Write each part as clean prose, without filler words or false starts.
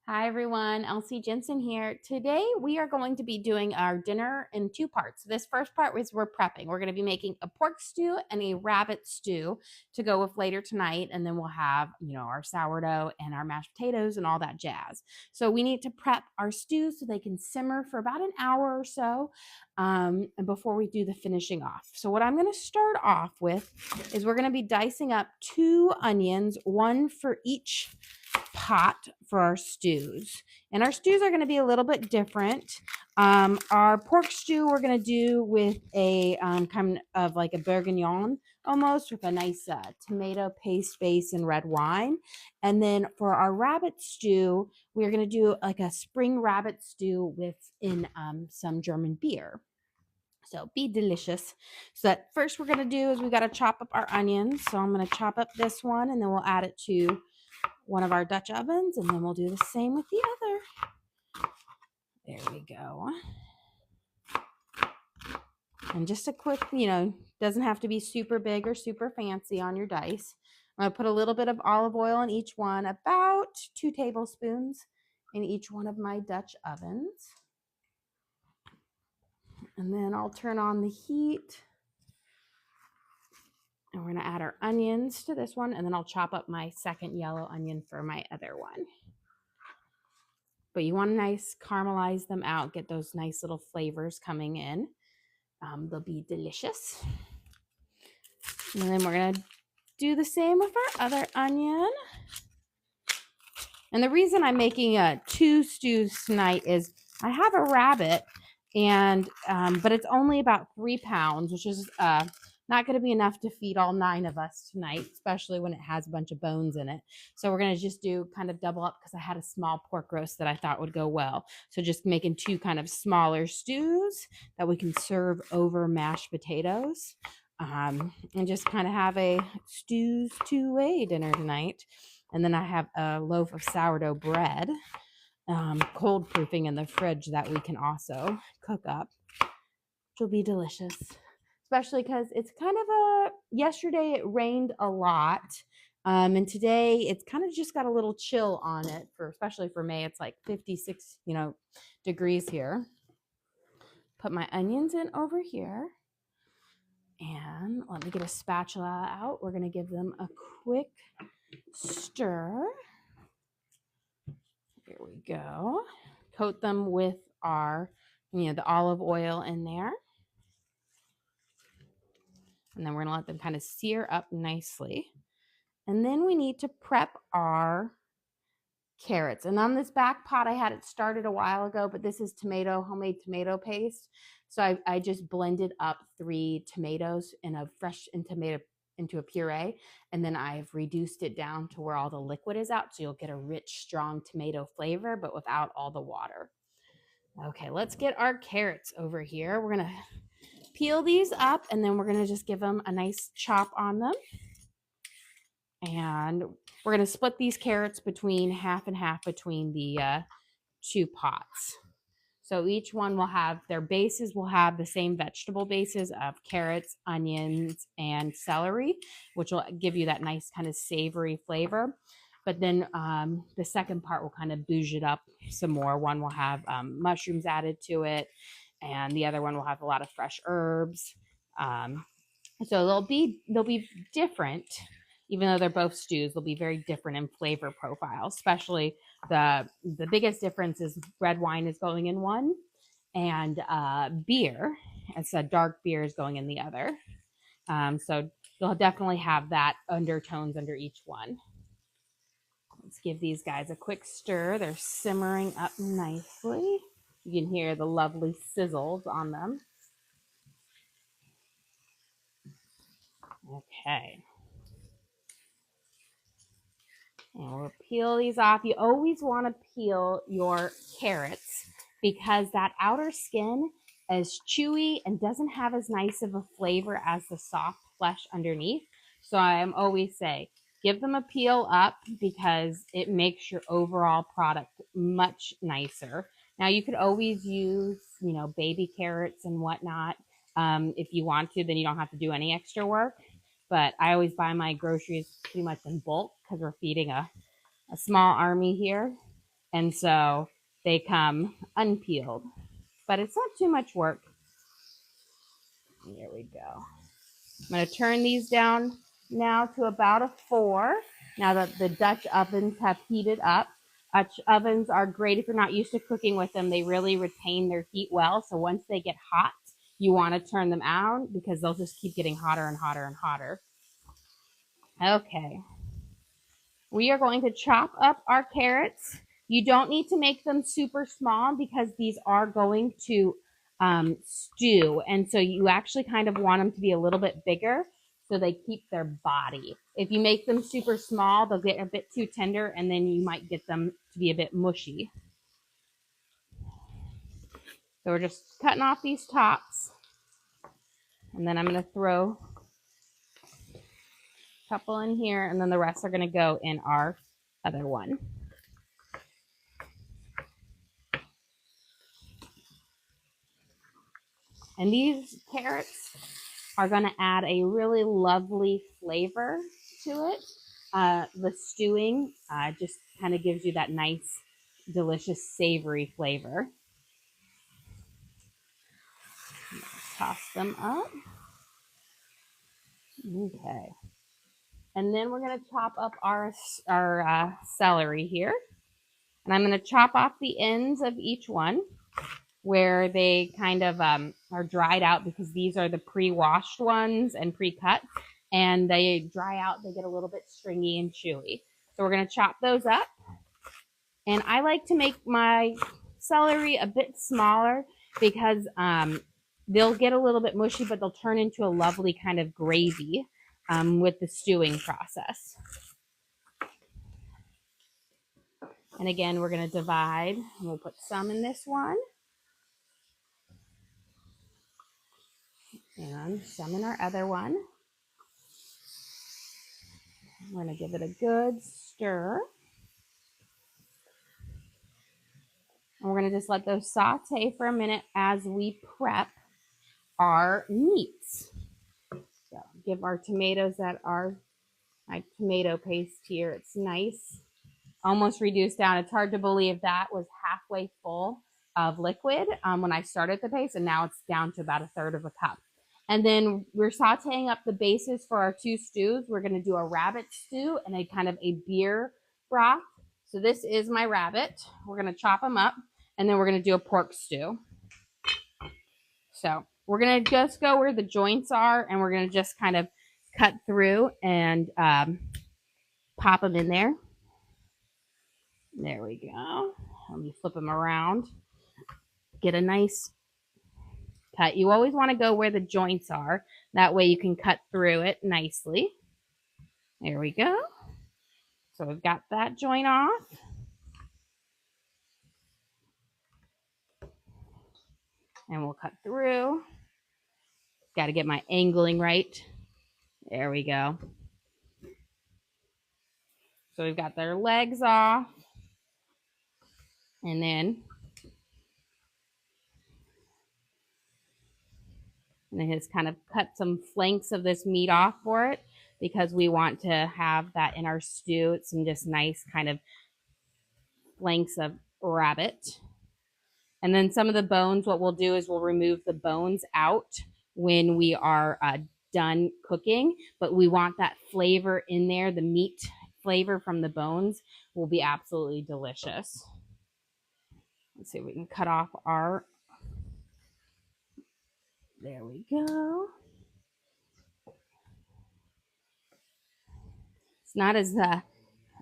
Hi everyone, Elsie Jensen here. Today we are going to be doing our dinner in two parts. This first part is we're prepping. We're going to be making a pork stew and a rabbit stew to go with later tonight, and then we'll have, our sourdough and our mashed potatoes and all that jazz. So we need to prep our stew so they can simmer for about an hour or so, and before we do the finishing off. So what I'm going to start off with is we're going to be dicing up 2 onions, one for each pot for our stews. And our stews are going to be a little bit different. Our pork stew we're going to do with a kind of like a bourguignon almost, with a nice tomato paste base and red wine. And then for our rabbit stew, we're going to do like a spring rabbit stew with some German beer. So be delicious. So that first we're going to do is we got to chop up our onions. So I'm going to chop up this one, and then we'll add it to one of our Dutch ovens, and then we'll do the same with the other. There we go. And just a quick, doesn't have to be super big or super fancy on your dice. I'm going to put a little bit of olive oil in each one, about 2 tablespoons in each one of my Dutch ovens. And then I'll turn on the heat. And we're going to add our onions to this one, and then I'll chop up my second yellow onion for my other one. But you want to caramelize them out, get those nice little flavors coming in. They'll be delicious. And then we're going to do the same with our other onion. And the reason I'm making 2 stews tonight is I have a rabbit, and but it's only about 3 pounds, which is not going to be enough to feed all 9 of us tonight, especially when it has a bunch of bones in it. So we're going to just do kind of double up, because I had a small pork roast that I thought would go well. So just making 2 kind of smaller stews that we can serve over mashed potatoes, and just kind of have a stews 2-way dinner tonight. And then I have a loaf of sourdough bread, cold proofing in the fridge, that we can also cook up, which will be delicious. Especially because it's kind of yesterday it rained a lot. And today it's kind of just got a little chill on it, especially for May. It's like 56, degrees here. Put my onions in over here. And let me get a spatula out. We're going to give them a quick stir. Here we go. Coat them with our, the olive oil in there. And then we're going to let them kind of sear up nicely. And then we need to prep our carrots. And on this back pot, I had it started a while ago, but this is homemade tomato paste. So I just blended up 3 tomatoes into a puree, and then I've reduced it down to where all the liquid is out, so you'll get a rich, strong tomato flavor, but without all the water. Okay, let's get our carrots over here. We're going to peel these up, and then we're going to just give them a nice chop on them. And we're going to split these carrots between half and half between the 2 pots. So each one will have their bases, will have the same vegetable bases of carrots, onions, and celery, which will give you that nice kind of savory flavor. But then the second part will kind of bouge it up some more. One will have mushrooms added to it, and the other one will have a lot of fresh herbs. So they'll be different. Even though they're both stews, they'll be very different in flavor profile. Especially the biggest difference is red wine is going in one, and beer, it's a dark beer, is going in the other. So they'll definitely have that undertones under each one. Let's give these guys a quick stir. They're simmering up nicely. You can hear the lovely sizzles on them. Okay. And we'll peel these off. You always want to peel your carrots, because that outer skin is chewy and doesn't have as nice of a flavor as the soft flesh underneath. So I always say, give them a peel up, because it makes your overall product much nicer. Now you could always use, baby carrots and whatnot. If you want to, then you don't have to do any extra work. But I always buy my groceries pretty much in bulk, because we're feeding a small army here. And so they come unpeeled, but it's not too much work. There we go. I'm going to turn these down now to about a 4. Now that the Dutch ovens have heated up. Dutch ovens are great if you're not used to cooking with them. They really retain their heat well. So once they get hot, you want to turn them out because they'll just keep getting hotter and hotter and hotter. Okay. We are going to chop up our carrots. You don't need to make them super small because these are going to stew. And so you actually kind of want them to be a little bit bigger so they keep their body. If you make them super small, they'll get a bit too tender and then you might get them to be a bit mushy. So we're just cutting off these tops. And then I'm going to throw a couple in here and then the rest are going to go in our other one. And these carrots are going to add a really lovely flavor to it. The stewing just kind of gives you that nice, delicious, savory flavor. Toss them up. Okay. And then we're going to chop up our celery here. And I'm going to chop off the ends of each one where they kind of are dried out because these are the pre-washed ones and pre-cut. And they dry out, they get a little bit stringy and chewy. So we're going to chop those up. And I like to make my celery a bit smaller because they'll get a little bit mushy, but they'll turn into a lovely kind of gravy with the stewing process. And again, we're going to divide. And we'll put some in this one. And some in our other one. We're going to give it a good stir. And we're going to just let those saute for a minute as we prep our meats. So give our tomatoes that are my tomato paste here. It's nice, almost reduced down. It's hard to believe that was halfway full of liquid when I started the paste, and now it's down to about 1/3 of a cup. And then we're sauteing up the bases for our 2 stews. We're going to do a rabbit stew and a kind of a beer broth. So this is my rabbit. We're going to chop them up, and then we're going to do a pork stew. So we're going to just go where the joints are, and we're going to just kind of cut through and pop them in there. There we go. Let me flip them around. Get a nice cut. You always want to go where the joints are. That way you can cut through it nicely. There we go. So we've got that joint off. And we'll cut through. Got to get my angling right. There we go. So we've got their legs off. And then just kind of cut some flanks of this meat off for it because we want to have that in our stew. It's some just nice kind of flanks of rabbit. And then some of the bones, what we'll do is we'll remove the bones out when we are done cooking, but we want that flavor in there. The meat flavor from the bones will be absolutely delicious. Let's see if we can cut off our, there we go. It's not as,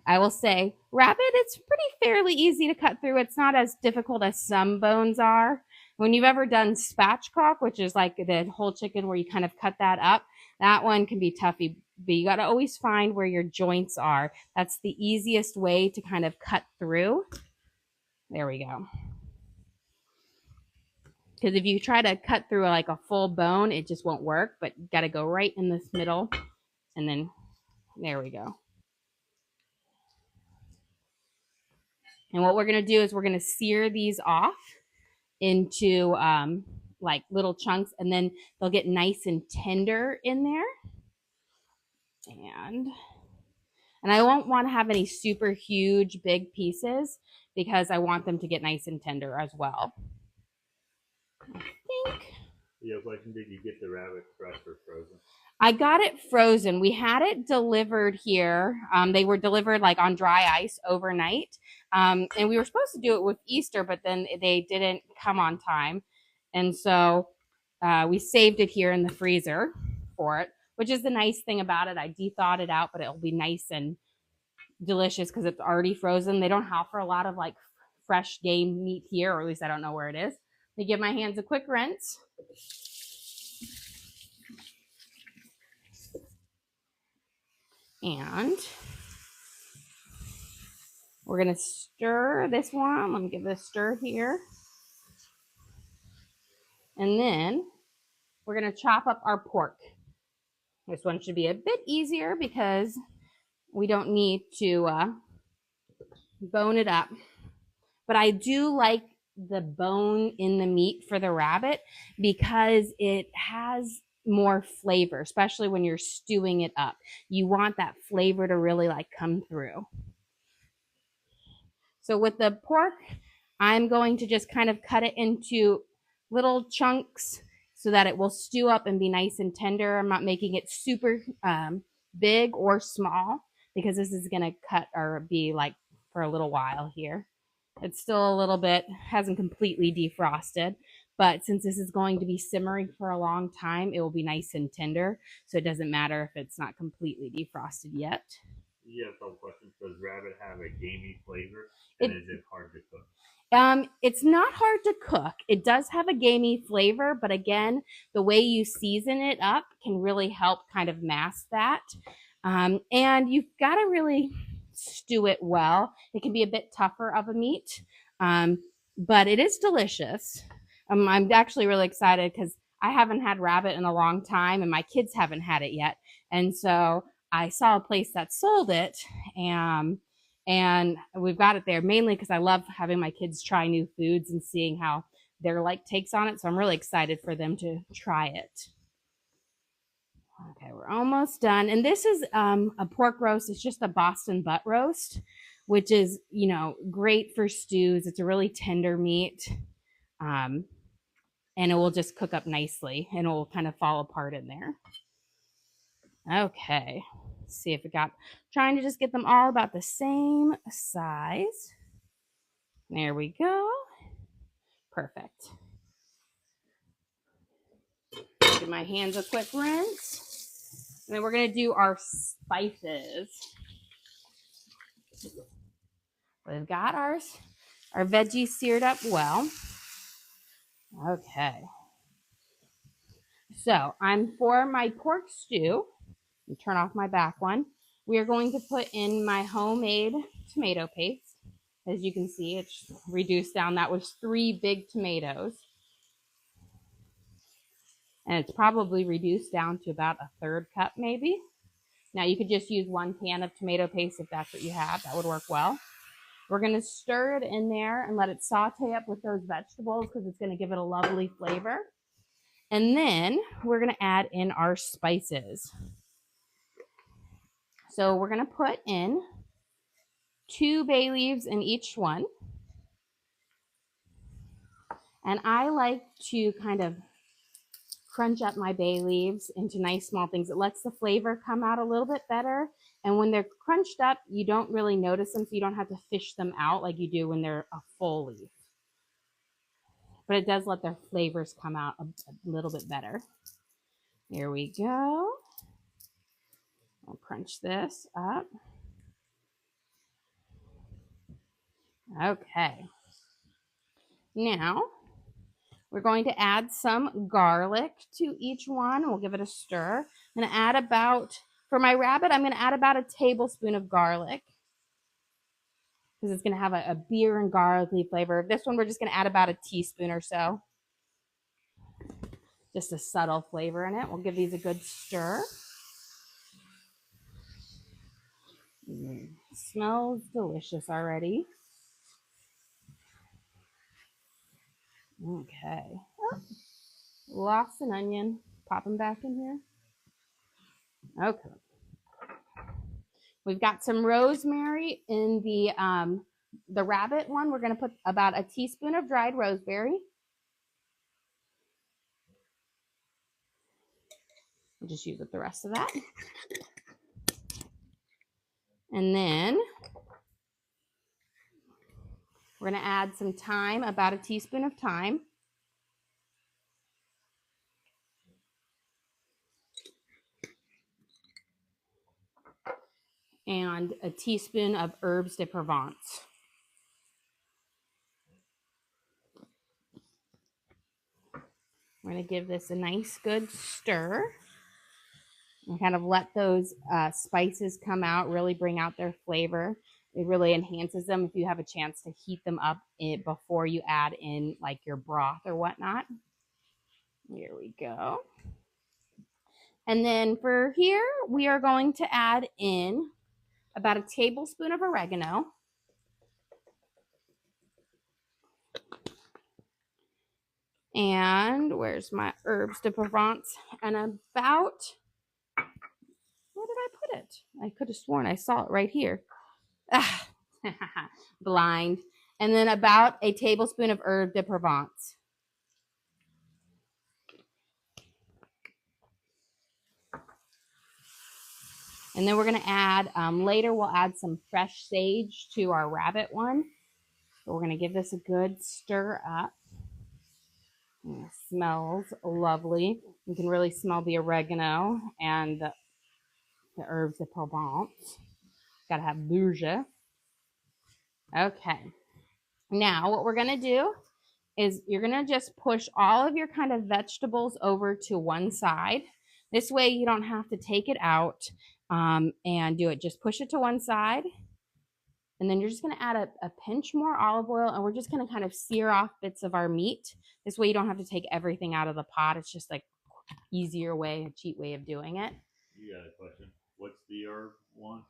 I will say, rabbit, it's pretty fairly easy to cut through. It's not as difficult as some bones are. When you've ever done spatchcock, which is like the whole chicken where you kind of cut that up, that one can be toughy, but you got to always find where your joints are. That's the easiest way to kind of cut through. There we go. Because if you try to cut through like a full bone, it just won't work, but you got to go right in this middle, and then there we go. And what we're going to do is we're going to sear these off into like little chunks, and then they'll get nice and tender in there. And And I won't want to have any super huge, big pieces because I want them to get nice and tender as well. I think. Yeah, question, did you get the rabbit fresh or frozen? I got it frozen. We had it delivered here. They were delivered like on dry ice overnight. And we were supposed to do it with Easter, but then they didn't come on time. And so we saved it here in the freezer for it, which is the nice thing about it. I de-thawed it out, but it'll be nice and delicious because it's already frozen. They don't offer a lot of like fresh game meat here, or at least I don't know where it is. Let me give my hands a quick rinse. And we're going to stir this one. Let me give it a stir here. And then we're going to chop up our pork. This one should be a bit easier because we don't need to bone it up. But I do like the bone in the meat for the rabbit because it has more flavor, especially when you're stewing it up. You want that flavor to really like come through. So with the pork, I'm going to just kind of cut it into little chunks so that it will stew up and be nice and tender. I'm not making it super big or small because this is going to cut or be like for a little while here. It's still a little bit, hasn't completely defrosted, but since this is going to be simmering for a long time, it will be nice and tender. So it doesn't matter if it's not completely defrosted yet. Yeah, a couple questions. Does rabbit have a gamey flavor, and is it hard to cook? It's not hard to cook. It does have a gamey flavor, but again, the way you season it up can really help kind of mask that. And you've got to really stew it well. It can be a bit tougher of a meat, but it is delicious. I'm actually really excited because I haven't had rabbit in a long time, and my kids haven't had it yet. And so I saw a place that sold it, and we've got it there mainly because I love having my kids try new foods and seeing how their like takes on it. So I'm really excited for them to try it. Okay, we're almost done. And this is a pork roast. It's just a Boston butt roast, which is, you know, great for stews. It's a really tender meat. And it will just cook up nicely and it will kind of fall apart in there. Okay, let's see if it got, trying to just get them all about the same size. There we go. Perfect. Give my hands a quick rinse. And then we're going to do our spices. We've got our veggies seared up well. Okay. So I'm for my pork stew. Turn off my back one. We are going to put in my homemade tomato paste. As you can see, it's reduced down. That was 3 big tomatoes. And it's probably reduced down to about a 1/3 cup maybe. Now you could just use 1 can of tomato paste if that's what you have. That would work well. We're going to stir it in there and let it saute up with those vegetables because it's going to give it a lovely flavor. And then we're going to add in our spices. So we're going to put in 2 bay leaves in each one. And I like to kind of crunch up my bay leaves into nice small things. It lets the flavor come out a little bit better. And when they're crunched up, you don't really notice them, so you don't have to fish them out like you do when they're a full leaf. But it does let their flavors come out a little bit better. Here we go. I'll crunch this up. Okay. Now, we're going to add some garlic to each one. We'll give it a stir. I'm going to add about, for my rabbit, I'm going to add about a tablespoon of garlic because it's going to have a beer and garlicky flavor. This one, we're just going to add about a teaspoon or so. Just a subtle flavor in it. We'll give these a good stir. It smells delicious already. Okay. Oh, lost an onion. Pop them back in here. Okay. We've got some rosemary in the rabbit one. We're going to put about a teaspoon of dried rosemary. We'll just use up the rest of that. And then we're going to add some thyme, about a teaspoon of thyme. And a teaspoon of herbes de Provence. We're going to give this a nice good stir and kind of let those spices come out, really bring out their flavor. It really enhances them if you have a chance to heat them up before you add in like your broth or whatnot. Here we go. And then for here, we are going to add in about a tablespoon of oregano. And where's my herbes de Provence? And about, where did I put it? I could have sworn I saw it right here. Ah, blind. And then about a tablespoon of herbes de Provence. And then we're going to add, later we'll add some fresh sage to our rabbit one. So we're going to give this a good stir up. And it smells lovely. You can really smell the oregano and the herbes de Provence. Got to have bourgeois. Okay. Now what we're going to do is you're going to just push all of your kind of vegetables over to one side. This way you don't have to take it out and do it. Just push it to one side. And then you're just going to add a pinch more olive oil, and we're just going to kind of sear off bits of our meat. This way you don't have to take everything out of the pot. It's just like easier way, a cheap way of doing it. You got a question. What's the herb one?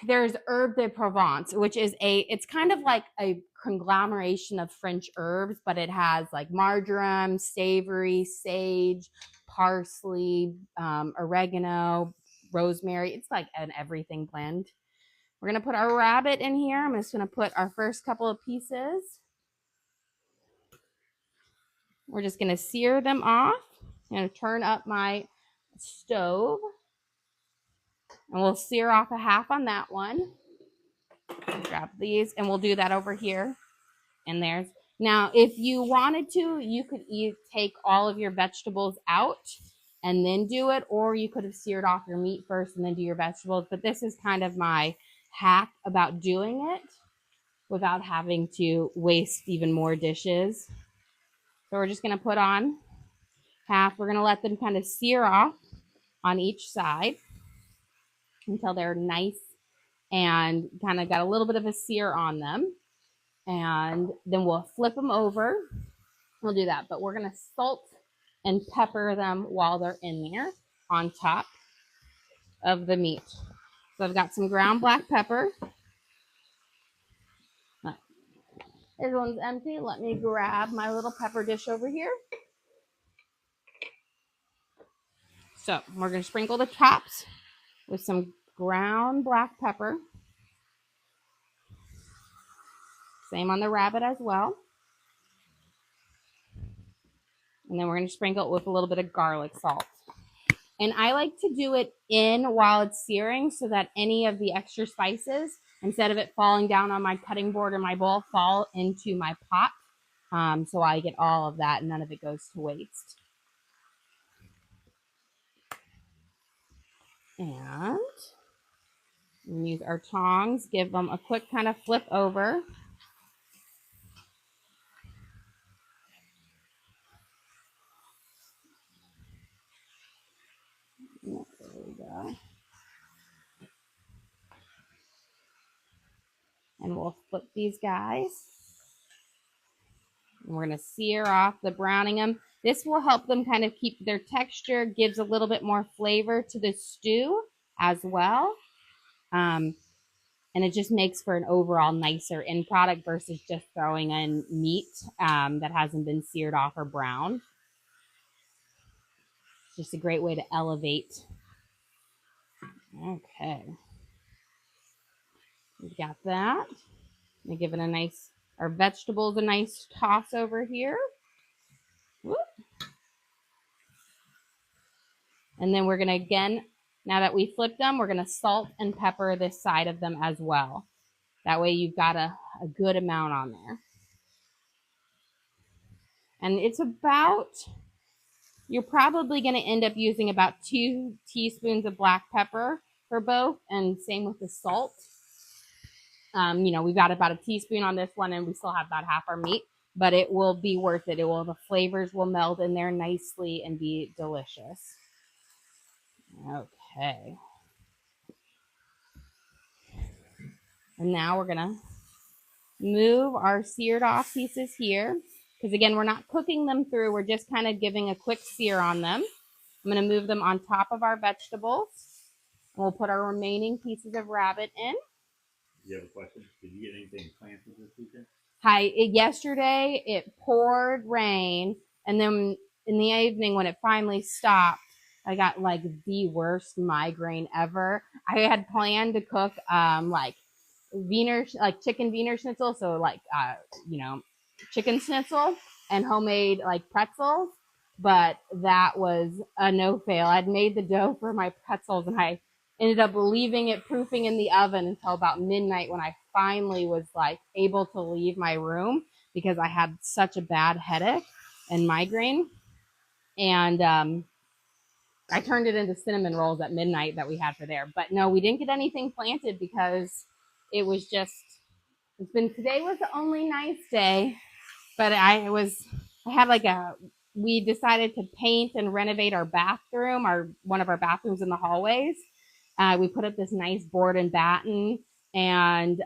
There's herbe de Provence, which is it's kind of like a conglomeration of French herbs, but it has like marjoram, savory, sage, parsley, oregano, rosemary. It's like an everything blend. We're going to put our rabbit in here. I'm just going to put our first couple of pieces. We're just going to sear them off. I'm going to turn up my stove. And we'll sear off a half on that one. Grab these, and we'll do that over here. And there's, now if you wanted to, you could take all of your vegetables out and then do it, or you could have seared off your meat first and then do your vegetables. But this is kind of my hack about doing it without having to waste even more dishes. So we're just going to put on half. We're going to let them kind of sear off on each side until they're nice and kind of got a little bit of a sear on them. And then we'll flip them over. We'll do that, but we're going to salt and pepper them while they're in there on top of the meat. So I've got some ground black pepper. This one's empty. Let me grab my little pepper dish over here. So we're going to sprinkle the tops with some ground black pepper. Same on the rabbit as well. And then we're going to sprinkle it with a little bit of garlic salt. And I like to do it in while it's searing so that any of the extra spices, instead of it falling down on my cutting board or my bowl, fall into my pot. So I get all of that and none of it goes to waste. And use our tongs, give them a quick kind of flip over. There we go. And we'll flip these guys. And we're going to sear off the browning them. This will help them kind of keep their texture, gives a little bit more flavor to the stew as well. And it just makes for an overall nicer end product versus just throwing in meat that hasn't been seared off or browned. It's just a great way to elevate. Okay. We've got that. I'm give it a nice, our vegetables a nice toss over here. Whoop. And then we're gonna, again, now that we flipped them, we're gonna salt and pepper this side of them as well. That way you've got a good amount on there. And it's about, you're probably gonna end up using about 2 teaspoons of black pepper for both, and same with the salt. We've got about a teaspoon on this one, and we still have about half our meat, but it will be worth it. The flavors will meld in there nicely and be delicious. Okay. And now we're gonna move our seared off pieces here, because again, we're not cooking them through. We're just kind of giving a quick sear on them. I'm gonna move them on top of our vegetables. And we'll put our remaining pieces of rabbit in. You have a question? Did you get anything planted this weekend? Yesterday it poured rain, and then in the evening when it finally stopped, I got like the worst migraine ever. I had planned to cook chicken Wiener Schnitzel, so chicken schnitzel and homemade like pretzels, but that was a no fail. I'd made the dough for my pretzels, and I ended up leaving it proofing in the oven until about midnight, when I finally was like able to leave my room because I had such a bad headache and migraine. And I turned it into cinnamon rolls at midnight that we had for there. But no, we didn't get anything planted because it was just, today was the only nice day, but we decided to paint and renovate our bathroom, one of our bathrooms in the hallways. We put up this nice board and batten, and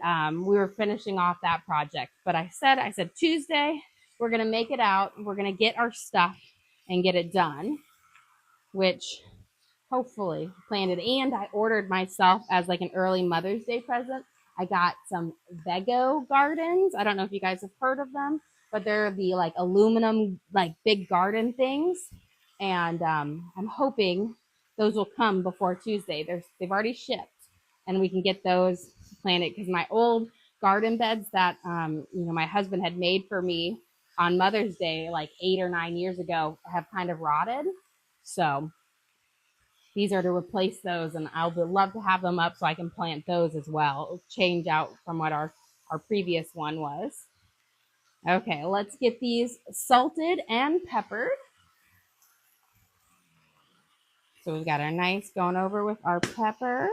we were finishing off that project. But I said Tuesday, we're going to make it out. We're going to get our stuff and get it done, which hopefully planned it. And I ordered myself as like an early Mother's Day present. I got some Vego gardens. I don't know if you guys have heard of them, but they're the like aluminum, like big garden things. And I'm hoping those will come before Tuesday. They've already shipped, and we can get those planted, because my old garden beds that my husband had made for me on Mother's Day like 8 or 9 years ago have kind of rotted. So these are to replace those, and I would love to have them up so I can plant those as well. Change out from what our previous one was. Okay, let's get these salted and peppered. So we've got our nice going over with our pepper.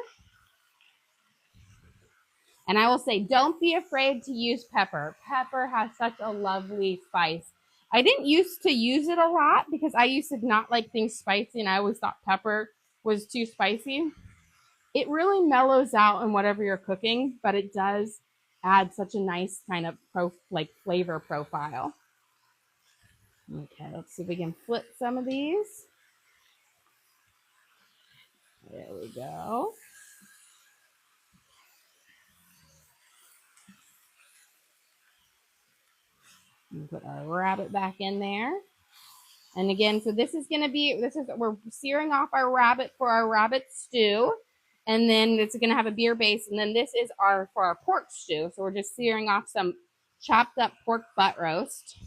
And I will say, don't be afraid to use pepper. Pepper has such a lovely spice. I didn't used to use it a lot because I used to not like things spicy, and I always thought pepper was too spicy. It really mellows out in whatever you're cooking, but it does add such a nice kind of flavor profile. Okay, let's see if we can flip some of these. There we go. Put our rabbit back in there. And again, so we're searing off our rabbit for our rabbit stew. And then it's going to have a beer base. And then this is for our pork stew. So we're just searing off some chopped up pork butt roast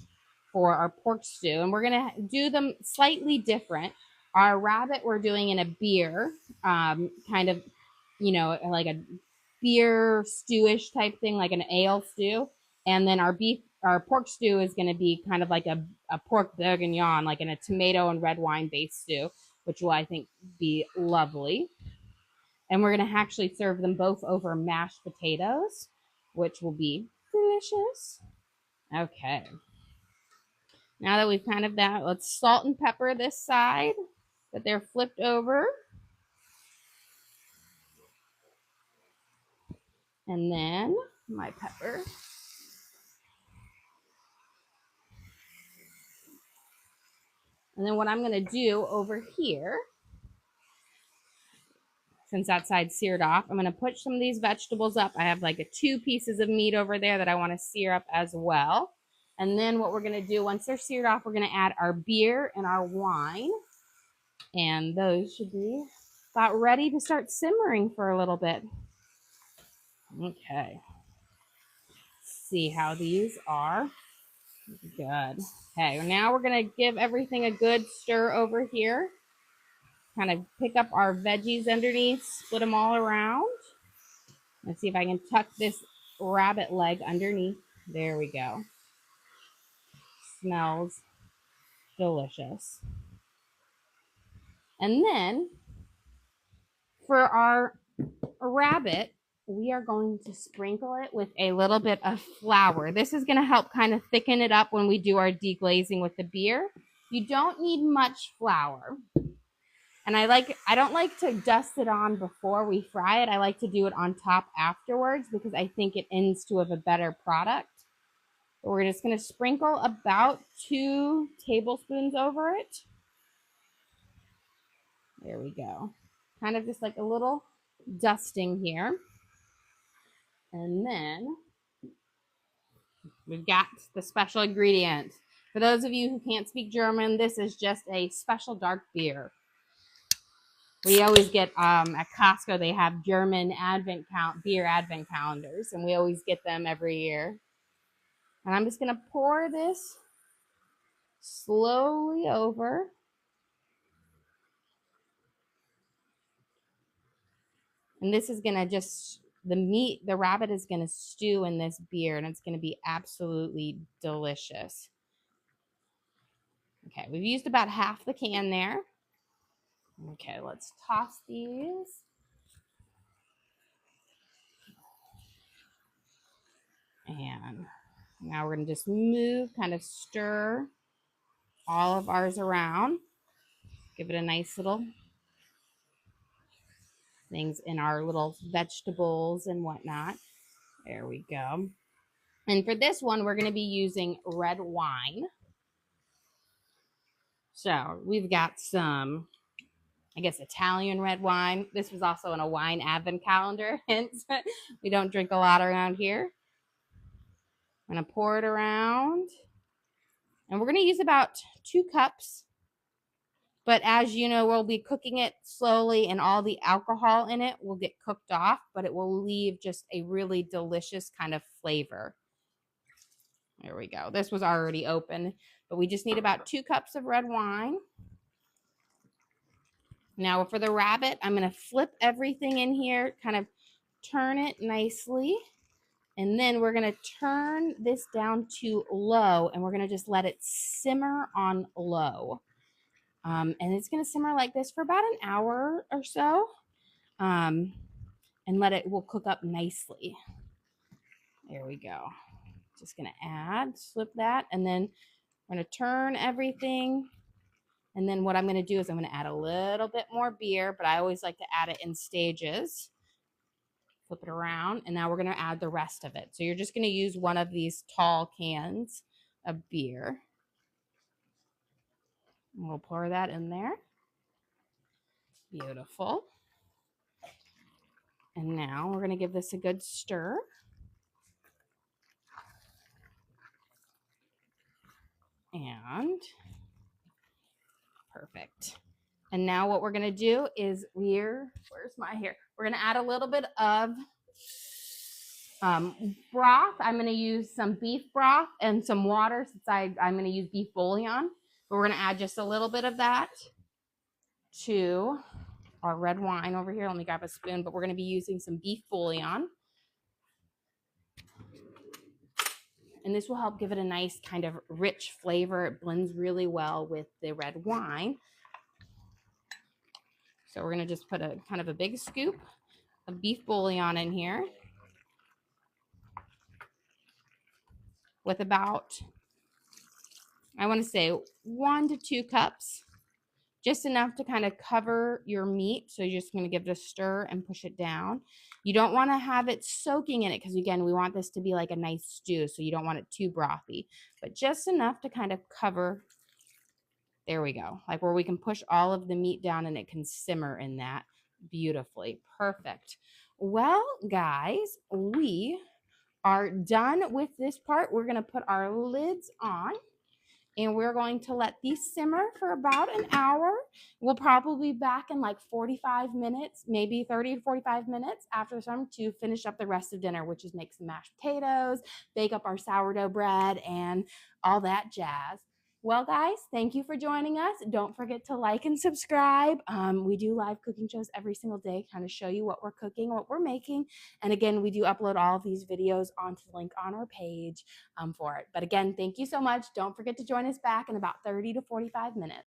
for our pork stew. And we're going to do them slightly different. Our rabbit we're doing in a beer, kind of, like a beer stewish type thing, like an ale stew. And then our pork stew is going to be kind of like a pork bourguignon, like in a tomato and red wine based stew, which will, I think, be lovely. And we're going to actually serve them both over mashed potatoes, which will be delicious. Okay. Now that we've kind of that, let's salt and pepper this side that they're flipped over. And then my pepper. And then what I'm going to do over here, since that side's seared off, I'm going to put some of these vegetables up. I have like 2 pieces of meat over there that I want to sear up as well. And then what we're going to do, once they're seared off, we're going to add our beer and our wine. And those should be about ready to start simmering for a little bit. Okay. See how these are. Good. Okay, now we're going to give everything a good stir over here. Kind of pick up our veggies underneath, split them all around. Let's see if I can tuck this rabbit leg underneath. There we go. Smells delicious. And then for our rabbit, we are going to sprinkle it with a little bit of flour. This is going to help kind of thicken it up when we do our deglazing with the beer. You don't need much flour. And I don't like to dust it on before we fry it. I like to do it on top afterwards because I think it ends to have a better product. But we're just going to sprinkle about 2 tablespoons over it. There we go. Kind of just like a little dusting here. And then we've got the special ingredient. For those of you who can't speak German, this is just a special dark beer. We always get at Costco, they have German beer advent calendars, and we always get them every year. And I'm just going to pour this slowly over. And this is going to just, the rabbit is going to stew in this beer, and it's going to be absolutely delicious. Okay, we've used about half the can there. Okay, let's toss these. And now we're going to just kind of stir all of ours around. Give it a nice little things in our little vegetables and whatnot. There we go. And for this one, we're going to be using red wine. So we've got some, I guess, Italian red wine. This was also in a wine advent calendar, hence we don't drink a lot around here. I'm going to pour it around. And we're going to use about 2 cups. But as you know, we'll be cooking it slowly, and all the alcohol in it will get cooked off, but it will leave just a really delicious kind of flavor. There we go. This was already open, but we just need about 2 cups of red wine. Now for the rabbit, I'm going to flip everything in here, kind of turn it nicely. And then we're going to turn this down to low, and we're going to just let it simmer on low. And it's going to simmer like this for about an hour or so. And we'll cook up nicely. There we go. Just going to slip that, and then we're going to turn everything. And then what I'm going to do is I'm going to add a little bit more beer, but I always like to add it in stages. Flip it around, and now we're going to add the rest of it. So you're just going to use one of these tall cans of beer. And we'll pour that in there. Beautiful. And now we're going to give this a good stir. And perfect. And now what we're going to do is where's my hair? We're going to add a little bit of broth. I'm going to use some beef broth and some water since I'm going to use beef bouillon. But we're going to add just a little bit of that to our red wine over here. Let me grab a spoon, but we're going to be using some beef bouillon. And this will help give it a nice kind of rich flavor. It blends really well with the red wine. So we're going to just put a kind of a big scoop of beef bouillon in here with about, I want to say 1 to 2 cups, just enough to kind of cover your meat. So you're just going to give it a stir and push it down. You don't want to have it soaking in it because, again, we want this to be like a nice stew, so you don't want it too brothy, but just enough to kind of cover. There we go. Like where we can push all of the meat down and it can simmer in that beautifully. Perfect. Well, guys, we are done with this part. We're going to put our lids on, And we're going to let these simmer for about an hour. We'll probably be back in like 45 minutes, maybe 30 to 45 minutes after some to finish up the rest of dinner, which is make some mashed potatoes, bake up our sourdough bread, and all that jazz. Well, guys, thank you for joining us. Don't forget to like and subscribe. We do live cooking shows every single day, kind of show you what we're cooking, what we're making. And again, we do upload all of these videos onto the link on our page for it. But again, thank you so much. Don't forget to join us back in about 30 to 45 minutes.